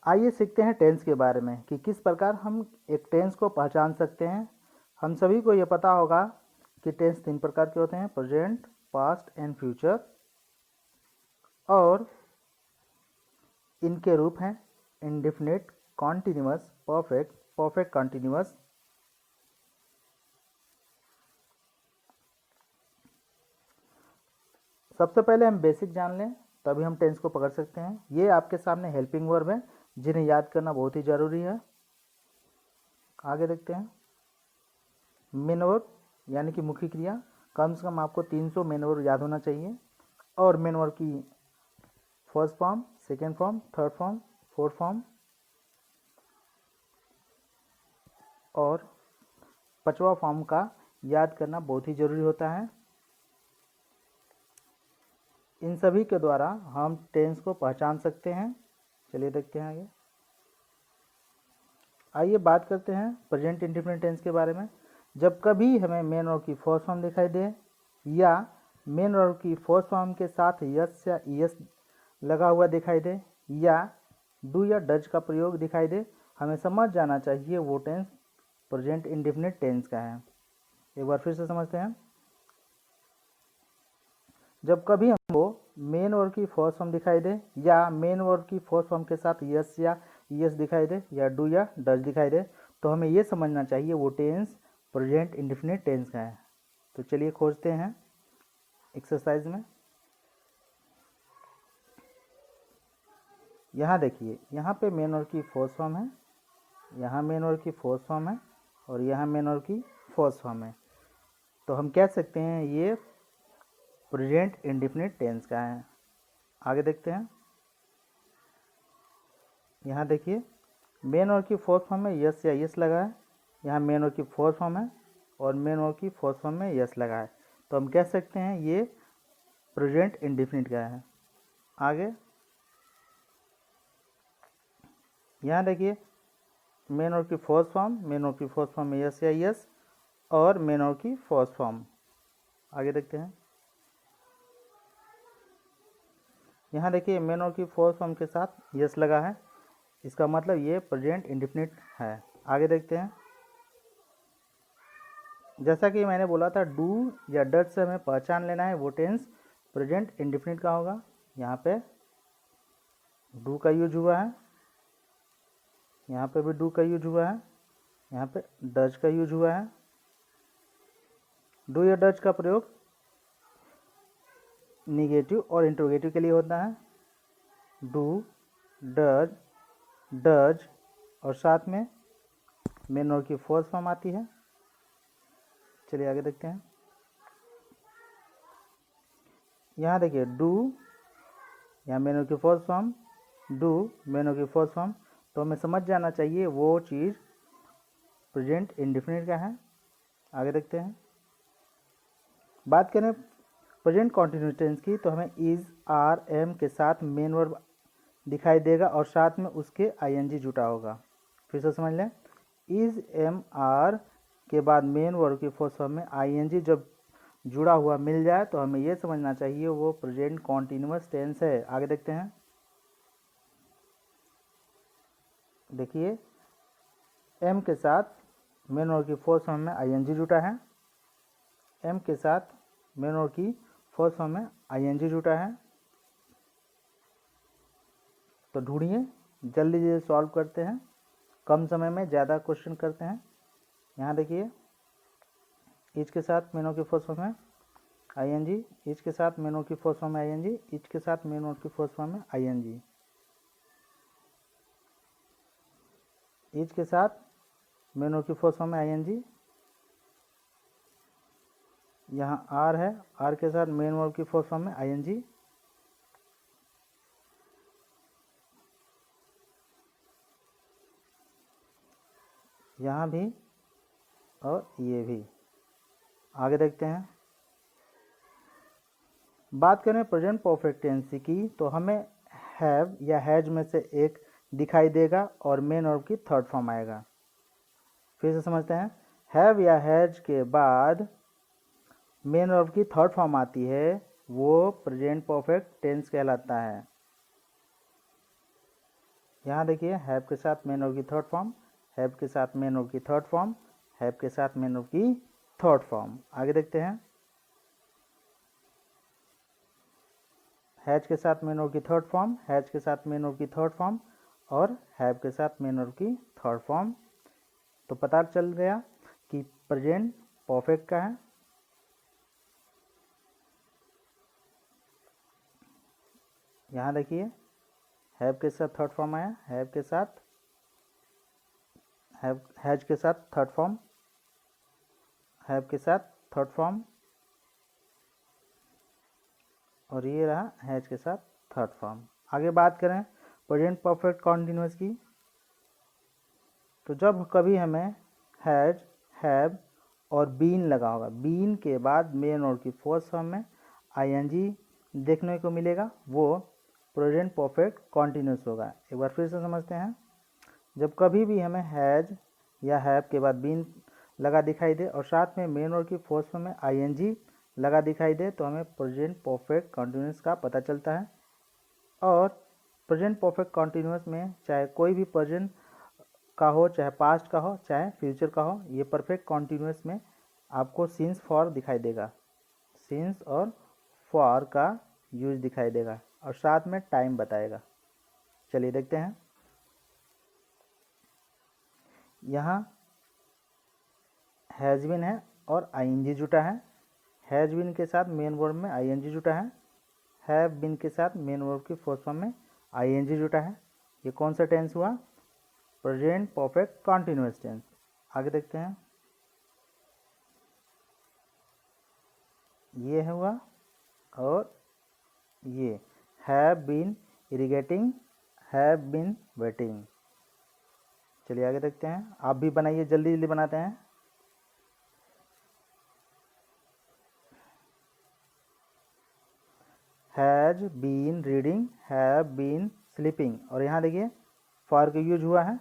आइए सीखते हैं टेंस के बारे में कि किस प्रकार हम एक टेंस को पहचान सकते हैं। हम सभी को ये पता होगा कि टेंस 3 प्रकार के होते हैं, प्रेजेंट, पास्ट एंड फ्यूचर। और इनके रूप हैं indefinite, continuous, perfect, perfect continuous. सबसे पहले हम बेसिक जान लें, तभी हम टेंस को पकड़ सकते हैं। ये आपके सामने हेल्पिंग वर्ब है जिन्हें याद करना बहुत ही ज़रूरी है। आगे देखते हैं। मेन वर्ब यानी कि मुख्य क्रिया, कम से कम आपको 300 मेन वर्ब याद होना चाहिए। और मेन वर्ब की first form, second form, third form, fourth form और 5वां फॉर्म का याद करना बहुत ही ज़रूरी होता है। इन सभी के द्वारा हम टेंस को पहचान सकते हैं। चलिए देखते हैं आगे। आइए बात करते हैं प्रेजेंट इंडेफिनिट टेंस के बारे में। जब कभी हमें मेन वर्ब की फर्स्ट फॉर्म दिखाई दे या मेन वर्ब की फर्स्ट फॉर्म के साथ यस या ईएस लगा हुआ दिखाई दे या डू या डज का प्रयोग दिखाई दे, हमें समझ जाना चाहिए वो टेंस प्रेजेंट इंडेफिनिट टेंस का है। एक बार फिर से समझते हैं। जब कभी हमको मेन वर्ब की फर्स्ट फॉर्म दिखाई दे या मेन वर्ब की फर्स्ट फॉर्म के साथ यस या यस दिखाई दे या डू या डज दिखाई दे, तो हमें ये समझना चाहिए वो टेंस प्रेजेंट इंडेफिनिट टेंस का है। तो चलिए खोजते हैं एक्सरसाइज में। यहाँ देखिए, यहाँ पे मेन वर्ब की फर्स्ट फॉर्म है, यहाँ मेन वर्ब की फर्स्ट फॉर्म है और यहाँ मेन वर्ब की फर्स्ट फॉर्म है। तो हम कह सकते हैं ये प्रेजेंट इंडेफिनिट टेंस का है। आगे देखते हैं। यहाँ देखिए, मेन वर्ब की फर्स्ट फॉर्म में यस या यस लगा है, यहाँ मेन वर्ब की फर्स्ट फॉर्म है और मेन वर्ब की फर्स्ट फॉर्म में यस लगा है। तो हम कह सकते हैं ये प्रेजेंट इंडेफिनिट का है। आगे यहाँ देखिए, मेन वर्ब की फर्स्ट फॉर्म, मेन वर्ब की फर्स्ट फॉर्म में यस या यस और मेन वर्ब की फर्स्ट फॉर्म। आगे देखते हैं। यहाँ देखिए, मेन वर्ब की फर्स्ट फॉर्म के साथ यस लगा है, इसका मतलब ये प्रेजेंट इंडेफिनिट है। आगे देखते हैं। जैसा कि मैंने बोला था, डू या डज से हमें पहचान लेना है वो टेंस प्रेजेंट इंडेफिनिट का होगा। यहाँ पे डू का यूज हुआ है, यहाँ पे भी डू का यूज हुआ है, यहाँ पे डज का यूज हुआ है। डू या डज का प्रयोग निगेटिव और इंट्रोगेटिव के लिए होता है। डू, डज, डज और साथ में मेन वर्ब की फर्स्ट फॉर्म आती है। चलिए आगे देखते हैं। यहाँ देखिए, डू, यहाँ मेन वर्ब की first form, do main verb की फर्स्ट फॉर्म। तो हमें समझ जाना चाहिए वो चीज़ प्रेजेंट इंडेफिनिट का है। आगे देखते हैं। बात करें प्रेजेंट कॉन्टिन्यूअस टेंस की, तो हमें इज, आर, एम के साथ मेन वर्ब दिखाई देगा और साथ में उसके आईएनजी जुटा होगा। फिर से समझ लें, इज, एम, आर के बाद मेन वर्ब की फर्स्ट फॉर्म में आईएनजी जब जुड़ा हुआ मिल जाए तो हमें यह समझना चाहिए वो प्रेजेंट कॉन्टिन्यूअस टेंस है। आगे देखते हैं। देखिए, एम के साथ मेन वर्ब की फर्स्ट फॉर्म में आईएनजी जुटा है, एम के साथ मेन वर्ब की फर्स्ट फॉर्म में आईएनजी जुटा है। तो ढूंढिए, जल्दी जल्दी सॉल्व करते हैं, कम समय में ज़्यादा क्वेश्चन करते हैं। यहाँ देखिए, इज के साथ मेन वर्ब की फर्स्ट फॉर्म में आईएनजी, इज के साथ मेन वर्ब की फर्स्ट फॉर्म में आईएनजी, इज के साथ मेन वर्ब की फर्स्ट फॉर्म में आईएनजी, इज के साथ मेन वर्ब की फर्स्ट फॉर्म में आईएनजी। यहाँ आर है, आर के साथ मेन वर्ब की फर्स्ट फॉर्म में आईएनजी। यहाँ भी और ये भी। आगे देखते हैं। बात करें प्रेजेंट परफेक्ट टेंस की, तो हमें हैव या हैज में से एक दिखाई देगा और मेन वर्ब की थर्ड फॉर्म आएगा। फिर से समझते हैं। हैव या हैज के बाद मेन वर्ब की थर्ड फॉर्म आती है, वो प्रेजेंट परफेक्ट टेंस कहलाता है। यहाँ देखिए हैव के साथ मेन वर्ब की थर्ड फॉर्म, हैव के साथ मेन वर्ब की थर्ड फॉर्म, हैव के साथ मेन वर्ब की थर्ड फॉर्म। आगे देखते हैं, हैज के साथ मेन वर्ब की थर्ड फॉर्म, हैज के साथ मेन वर्ब की थर्ड फॉर्म और हैव के साथ मेन वर्ब की थर्ड फॉर्म। तो पता चल गया कि प्रेजेंट परफेक्ट का है। यहाँ देखिए हैव के साथ थर्ड फॉर्म आया, हैव के साथ हैज के साथ थर्ड फॉर्म, हैव के साथ थर्ड फॉर्म और ये रहा हैज के साथ थर्ड फॉर्म। आगे बात करें प्रेजेंट परफेक्ट कॉन्टिन्यूस की, तो जब कभी हमें हैज, हैव और बीन लगा होगा, बीन के बाद मेन वर्ब की फर्स्ट फॉर्म में आईएनजी देखने को मिलेगा, वो प्रेजेंट परफेक्ट कॉन्टिन्यूस होगा। एक बार फिर से समझते हैं, जब कभी भी हमें हैज या हैव के बाद बीन लगा दिखाई दे और साथ में मेन वर्ब की फर्स्ट फॉर्म में आईएनजी लगा दिखाई दे तो हमें प्रेजेंट परफेक्ट कॉन्टिन्यूस का पता चलता है। और प्रेजेंट परफेक्ट कॉन्टिन्यूस में चाहे कोई भी प्रेजेंट का हो, चाहे पास्ट का हो, चाहे फ्यूचर का हो, ये परफेक्ट कॉन्टिन्यूस में आपको सिंस फॉर दिखाई देगा, सिंस और फॉर का यूज दिखाई देगा और साथ में टाइम बताएगा। चलिए देखते हैं, यहाँ हैज़ बीन है और आईएनजी जुटा है, हैज़ बीन के साथ मेन वर्ब में आईएनजी जुटा है, हैव बीन के साथ मेन वर्ब की फर्स्ट फॉर्म में आईएनजी जुटा है। ये कौन सा टेंस हुआ? Present perfect continuous tense. आगे देखते हैं, ये हुआ और ये have been irrigating, have been waiting. चलिए आगे देखते हैं, आप भी बनाइए, जल्दी जल्दी बनाते हैं। Has been reading, have been sleeping और यहाँ देखिए फॉर का यूज हुआ है,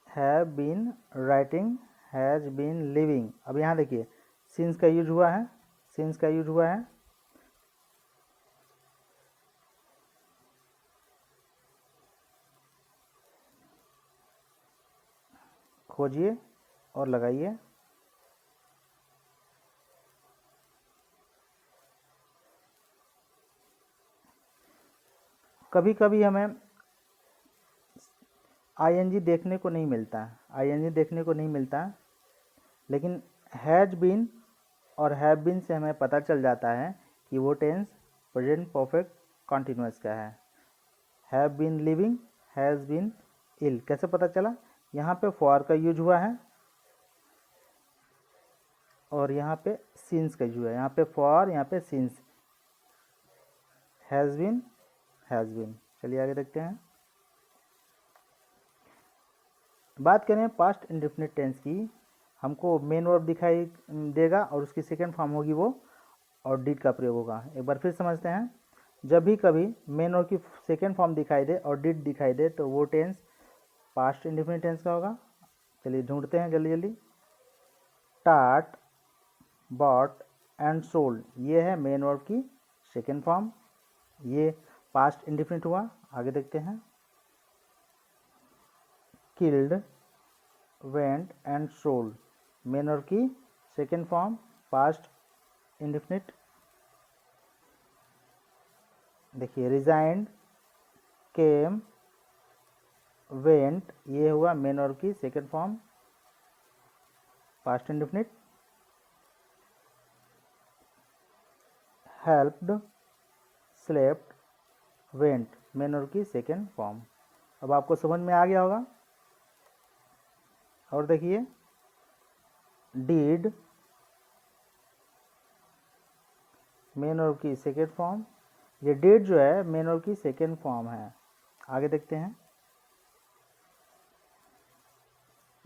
have been writing, has been living. अब यहाँ देखिए सिंस का यूज हुआ है, सिंस का यूज हुआ है, खोजिए और लगाइए। कभी कभी हमें आईएनजी देखने को नहीं मिलता, आईएनजी देखने को नहीं मिलता, लेकिन हैज बीन और हैव बीन से हमें पता चल जाता है कि वो टेंस प्रेजेंट परफेक्ट कॉन्टिन्यूअस का है। Have been living, has been ill, कैसे पता चला? यहाँ पे फॉर का यूज हुआ है और यहाँ पे सिंस का यूज हुआ है, यहाँ पे फॉर, यहाँ पे since, has been, has been. चलिए आगे देखते हैं, बात करें पास्ट इंडेफिनिट टेंस की, हमको मेन वर्ब दिखाई देगा और उसकी सेकेंड फॉर्म होगी वो और डिड का प्रयोग होगा। एक बार फिर समझते हैं, जब भी कभी मेन वर्ब की सेकेंड फॉर्म दिखाई दे और डिड दिखाई दे तो वो टेंस पास्ट इंडेफिनिट टेंस का होगा। चलिए ढूंढते हैं जल्दी जल्दी, टाट, बॉट एंड सोल्ड, ये है मेन वर्ब की सेकेंड फॉर्म, ये पास्ट इंडेफिनिट हुआ। आगे देखते हैं, killed, went and sold, main verb की सेकेंड फॉर्म पास्ट इंडेफिनिट। देखिए रिजाइंड, केम, वेंट, ये हुआ मेन वर्ब की second form past indefinite. Helped, slept, went, main verb की सेकेंड फॉर्म। अब आपको समझ में आ गया होगा। और देखिए डिड, मेन वर्ब की सेकेंड फॉर्म, ये डिड जो है मेन वर्ब की सेकेंड फॉर्म है। आगे देखते हैं,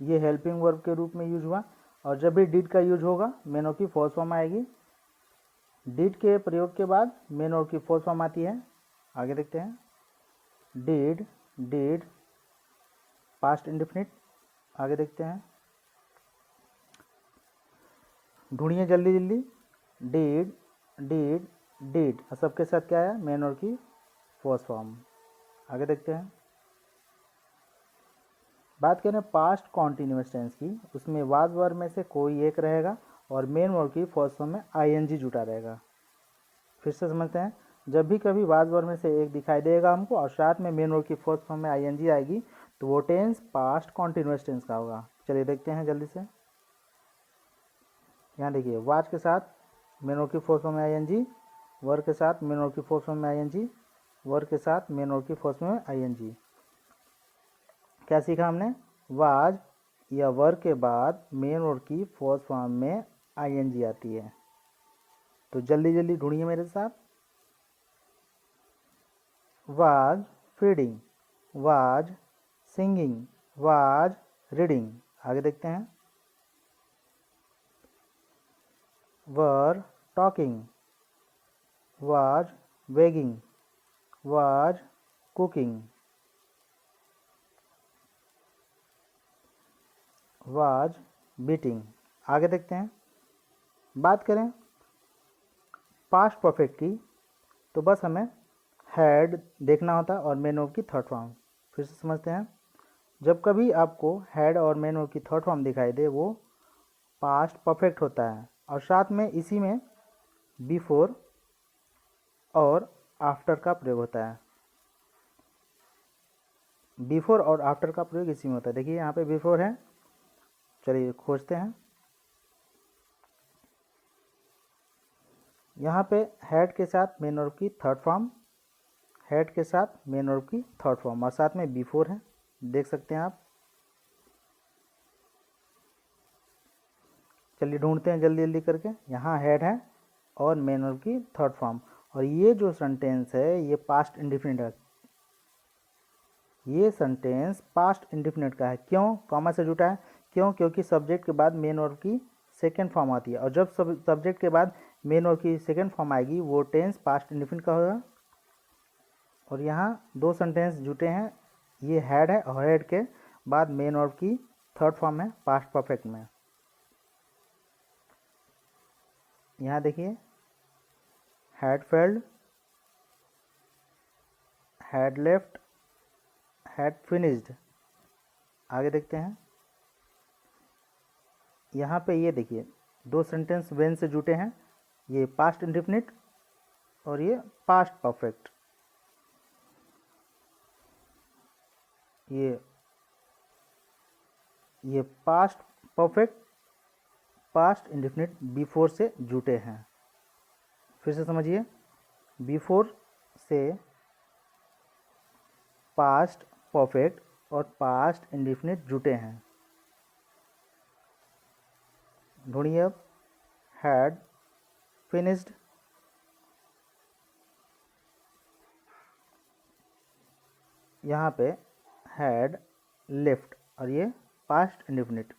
ये हेल्पिंग वर्ब के रूप में यूज हुआ और जब भी डिड का यूज होगा मेन वर्ब की फर्स्ट फॉर्म आएगी। डिड के प्रयोग के बाद मेन वर्ब की फर्स्ट फॉर्म आती है। आगे देखते हैं, डिड, डिड, पास्ट इंडेफिनिट। आगे देखते हैं, ढूंढिए जल्दी जल्दी, डिड, डिड, डिड, और सबके साथ क्या आया, मेन वर्ब की फर्स्ट फॉर्म। आगे देखते हैं। बात करें पास्ट कॉन्टिन्यूअस टेंस की, उसमें वाज वर्ब में से कोई एक रहेगा और मेन वर्ब की फर्स्ट फॉर्म में आईएनजी जुटा रहेगा। फिर से समझते हैं, जब भी कभी वाज वर्ब में से एक दिखाई देगा हमको और साथ में मेन वर्ब की फर्स्ट फॉर्म में आईएनजी आएगी तो वो टेंस पास्ट कॉन्टिन्यूअस टेंस का होगा। चलिए देखते हैं जल्दी से। यहाँ देखिए, वाज के साथ मेन वर्ब की फर्स्ट फॉर्म में आईएनजी, वर्ब के साथ मेन वर्ब की फर्स्ट फॉर्म में आईएनजी, वर्ब के साथ मेन वर्ब की फर्स्ट फॉर्म में आईएनजी। क्या सीखा हमने, वाज या वर्ब के बाद मेन वर्ब की फर्स्ट फॉर्म में आईएनजी आती है। तो जल्दी जल्दी ढूंढिए मेरे साथ। Was feeding, was singing, was reading. आगे देखते हैं। Were talking, was begging, was cooking, was beating. आगे देखते हैं। बात करें पास्ट परफेक्ट की तो बस हमें हैड देखना होता है और मेन वर्ब की थर्ड फॉर्म। फिर से समझते हैं, जब कभी आपको हैड और मेन वर्ब की थर्ड फॉर्म दिखाई दे वो पास्ट परफेक्ट होता है और साथ में इसी में बिफोर और आफ्टर का प्रयोग होता है। बिफोर और आफ्टर का प्रयोग इसी में होता है। देखिए यहाँ पे बिफोर है, चलिए खोजते हैं। यहाँ पे हैड के साथ मेन वर्ब की थर्ड फॉर्म, हैड के साथ मेन वर्ब की थर्ड फॉर्म और साथ में बिफोर है, देख सकते हैं आप। चलिए ढूंढते हैं जल्दी जल्दी करके। यहाँ हैड है और मेन वर्ब की थर्ड फॉर्म, और ये जो सेंटेंस है ये पास्ट इंडेफिनिट है। ये सेंटेंस पास्ट इंडेफिनिट का है। क्यों, कॉमा से जुटा है, क्यों, क्योंकि सब्जेक्ट के बाद मेन वर्ब की सेकेंड फॉर्म आती है और जब सब्जेक्ट के बाद मेन वर्ब की सेकेंड फॉर्म आएगी वो टेंस पास्ट इंडेफिनिट का होगा। और यहाँ दो सेंटेंस जुटे हैं, ये हैड है और हैड के बाद मेन वर्ब की थर्ड फॉर्म है पास्ट परफेक्ट में। यहाँ देखिए, had failed, had left, had finished. आगे देखते हैं। यहाँ पे ये देखिए दो सेंटेंस वेन से जुटे हैं, ये पास्ट इंडेफिनिट और ये पास्ट परफेक्ट। ये past perfect past indefinite before से जुटे हैं। फिर से समझिए, बिफोर से पास्ट परफेक्ट और पास्ट इंडेफिनिट जुटे हैं। ढूंढिए अब, हैड फिनिश्ड, यहाँ पे हैड लेफ्ट और ये पास्ट इंडेफिनिट।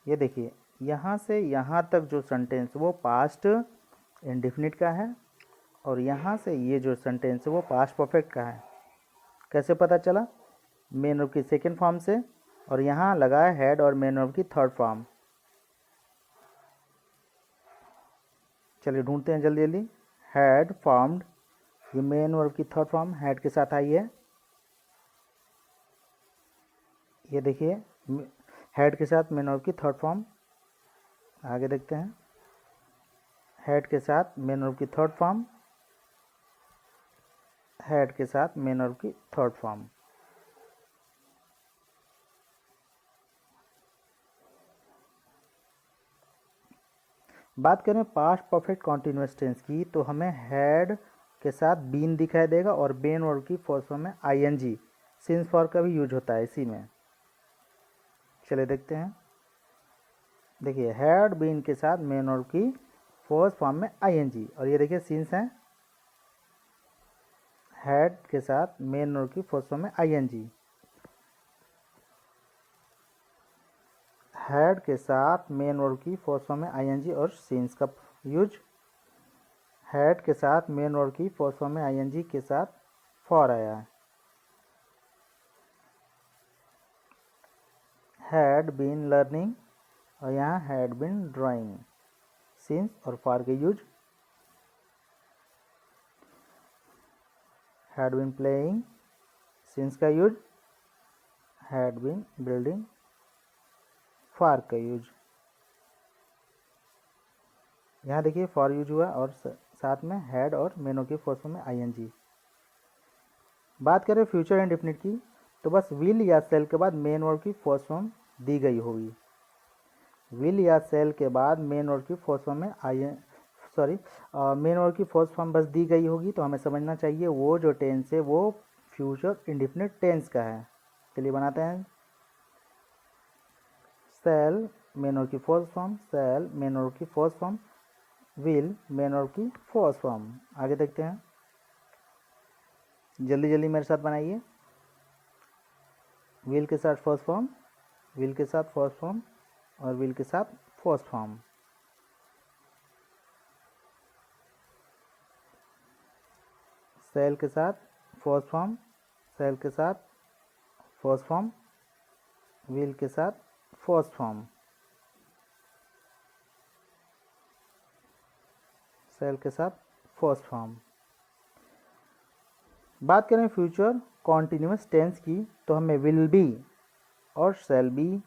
ये देखिए यहाँ से यहाँ तक जो सेंटेंस वो पास्ट इंडेफिनिट का है और यहाँ से ये जो सेंटेंस है वो पास्ट परफेक्ट का है। कैसे पता चला, मेन वर्ब की सेकेंड फॉर्म से, और यहाँ लगा है हैड और मेन वर्ब की थर्ड फॉर्म। चलिए ढूंढते हैं जल्दी जल्दी। हैड फॉर्म्ड, ये मेन वर्ब की थर्ड फॉर्म हैड के साथ आई है। ये देखिए हैड के साथ मेन वर्ब की थर्ड फॉर्म। आगे देखते हैं, हैड के साथ मेन वर्ब की थर्ड फॉर्म, हैड के साथ मेन वर्ब की थर्ड फॉर्म। बात करें पास्ट परफेक्ट कॉन्टिन्यूअस टेंस की तो हमें हैड के साथ बीन दिखाई देगा और मेन वर्ब की फर्स्ट फॉर्म में आईएनजी सिंस फॉर का भी यूज होता है इसी में। चलिए देखते हैं। देखिए हैड बीन के साथ मेन वर्ब की फर्स्ट फॉर्म में आईएनजी और ये देखिए सिंस है, हैड के साथ मेन वर्ब की फर्स्ट फॉर्म में आईएनजी, हैड के साथ मेन वर्ब की फर्स्ट फॉर्म में आईएनजी और सिंस का यूज, हैड के साथ मेन वर्ब की फर्स्ट फॉर्म में आईएनजी के साथ फॉर आया है। हैड बीन लर्निंग और यहाँ हैड बीन ड्राइंग। सिंस और फॉर के use, had been playing, since का use, had been building, for का यूज। यहाँ देखिए फॉर यूज हुआ और साथ में हैड और मेनो की फर्स्ट फॉर्म में आईएनजी। बात करें फ्यूचर इंडेफिनिट की, तो बस विल या सेल के बाद मेन वर्ब की फर्स्ट फॉर्म दी गई होगी। विल या सेल के बाद मेन वर्ब की फर्स्ट फॉर्म में मेन वर्ब की फर्स्ट फॉर्म बस दी गई होगी, तो हमें समझना चाहिए वो जो टेंस है वो फ्यूचर इंडेफिनिट टेंस का है। चलिए बनाते हैं। सेल मेन वर्ब की first form, shall main verb की first form, will main verb की फर्स्ट फॉर्म। आगे देखते हैं, जल्दी जल्दी मेरे साथ बनाइए। विल के साथ फर्स्ट फॉर्म, विल के साथ फर्स्ट फॉर्म और विल के साथ फर्स्ट फॉर्म। सेल के साथ फर्स्ट फॉर्म, सेल के साथ फर्स्ट फॉर्म, विल के साथ फर्स्ट फॉर्म, सेल के साथ फर्स्ट फॉर्म। बात करें फ्यूचर कॉन्टिन्यूस टेंस की, तो हमें विल बी और शैल बी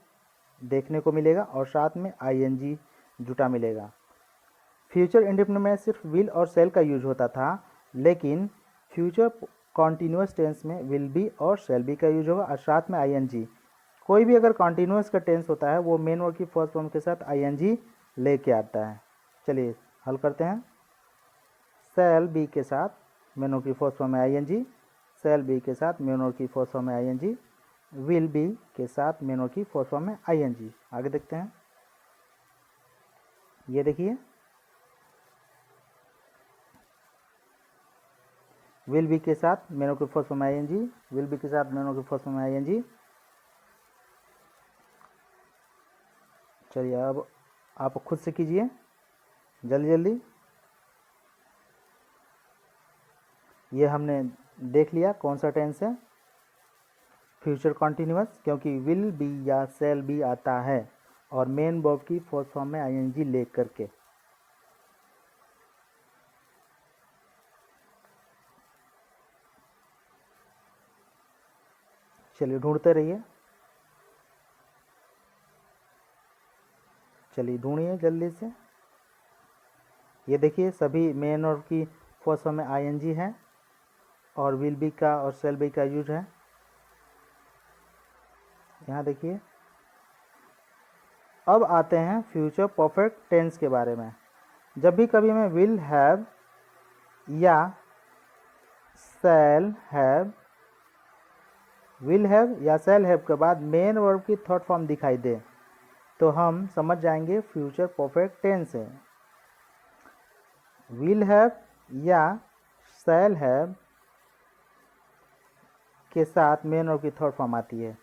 देखने को मिलेगा और साथ में आईएनजी जुटा मिलेगा। फ्यूचर इंडेफिनिट में सिर्फ विल और शैल का यूज होता था, लेकिन फ्यूचर कॉन्टिन्यूस टेंस में विल बी और शैल बी का यूज होगा और साथ में आईएनजी। कोई भी अगर कॉन्टिन्यूस का टेंस होता है वो मेन वर्ब की फर्स्ट फॉर्म के साथ आईएनजी लेके आता है। चलिए हल करते हैं। शैल बी के साथ मेन वर्ब की फर्स्ट फॉर्म में आईएनजी, शैल बी के साथ मेन वर्ब की फर्स्ट फॉर्म में आईएनजी, विल बी के साथ मेन वर्ब की फर्स्ट फॉर्म में आईएनजी। आगे देखते हैं। ये देखिए विल बी के साथ मेन वर्ब की फर्स्ट फॉर्म में आईएनजी, विल बी के साथ मेन वर्ब की फर्स्ट फॉर्म में आईएनजी। चलिए अब आप खुद से कीजिए जल्दी जल्दी। ये हमने देख लिया कौन सा टेंस है फ्यूचर कॉन्टिन्यूस, क्योंकि विल बी या शैल बी आता है और मेन वर्ब की फर्स्ट फॉर्म में आईएनजी ले करके। चलिए ढूंढते रहिए, चलिए ढूंढिए जल्दी से। ये देखिए सभी मेन वर्ब की फर्स्ट फॉर्म में आईएनजी है और विल बी का और शैल बी का यूज है। यहाँ देखिए। अब आते हैं फ्यूचर परफेक्ट टेंस के बारे में। जब भी कभी हमें विल हैव या शैल हैव, विल हैव या शैल हैव के बाद मेन वर्ब की थर्ड फॉर्म दिखाई दे, तो हम समझ जाएंगे फ्यूचर परफेक्ट टेंस है। विल हैव या शैल हैव के साथ मेन वर्ब की थर्ड फॉर्म आती है।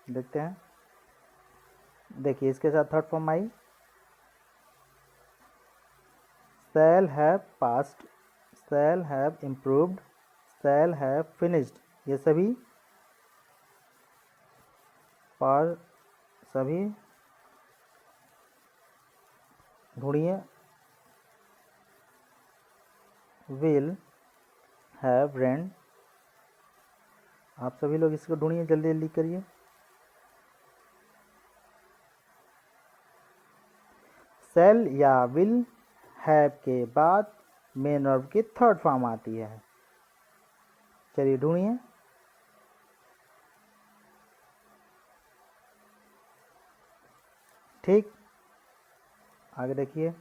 देखते हैं, देखिए इसके साथ third form I shall have past, shall have improved, shall have finished. ये सभी पर सभी ढूंढिए। विल हैव रेंट, आप सभी लोग इसको ढूंढिए जल्दी जल्दी करिए। शैल या विल हैव के बाद मेन वर्ब की थर्ड फॉर्म आती है। चलिए ढूंढिए। ठीक, आगे देखिए।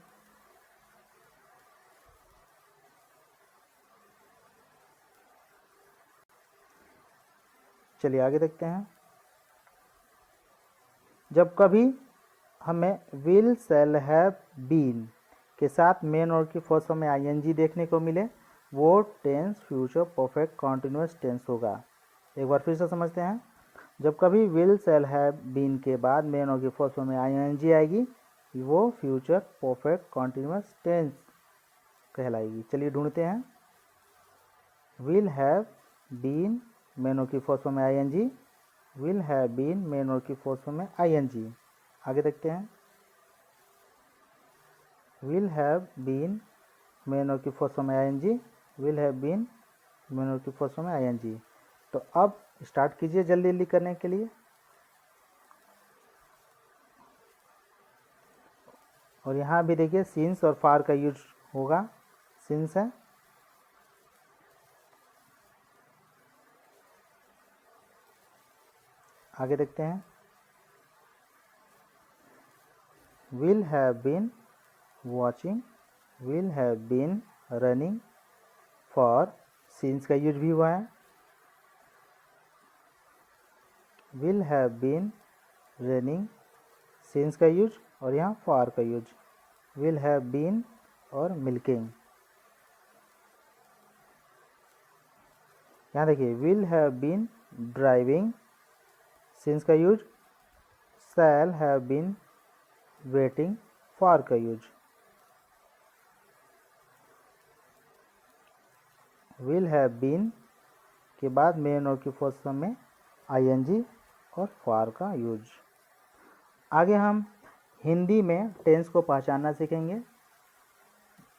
चलिए आगे देखते हैं। जब कभी हमें विल शैल हैव बीन के साथ मेन वर्ब की फर्स्ट फॉर्म में आईएनजी देखने को मिले, वो tense future perfect continuous tense होगा। एक बार फिर से समझते हैं। जब कभी विल शैल हैव बीन के बाद मेन वर्ब की फर्स्ट फॉर्म में आईएनजी आएगी, वो फ्यूचर परफेक्ट कॉन्टिन्यूस टेंस कहलाएगी। चलिए ढूंढते हैं। Will have been main verb की फर्स्ट फॉर्म में ING, will have been main verb की फर्स्ट फॉर्म में आईएनजी। आगे देखते हैं। विल हैव बीन मेन और की फर्स्ट फॉर्म में ing, will have been main और की फर्स्ट फॉर्म में ing। तो अब स्टार्ट कीजिए जल्दी जल्दी करने के लिए। और यहाँ भी देखिए सिंस और फार का यूज होगा, सिंस है, आगे देखते हैं। Will have been watching, will have been running, for since का यूज भी हुआ है, will have been running since का यूज और यहाँ फॉर का यूज, विल हैव बीन और मिल्किंग। यहाँ देखिए will have been driving since का use, shall have been waiting for का यूज, विल हैव बीन के बाद मेन और की फर्स्ट फॉर्म में ing और फॉर का यूज। आगे हम हिंदी में टेंस को पहचानना सीखेंगे।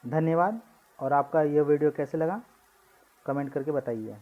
धन्यवाद। और आपका यह वीडियो कैसे लगा कमेंट करके बताइए।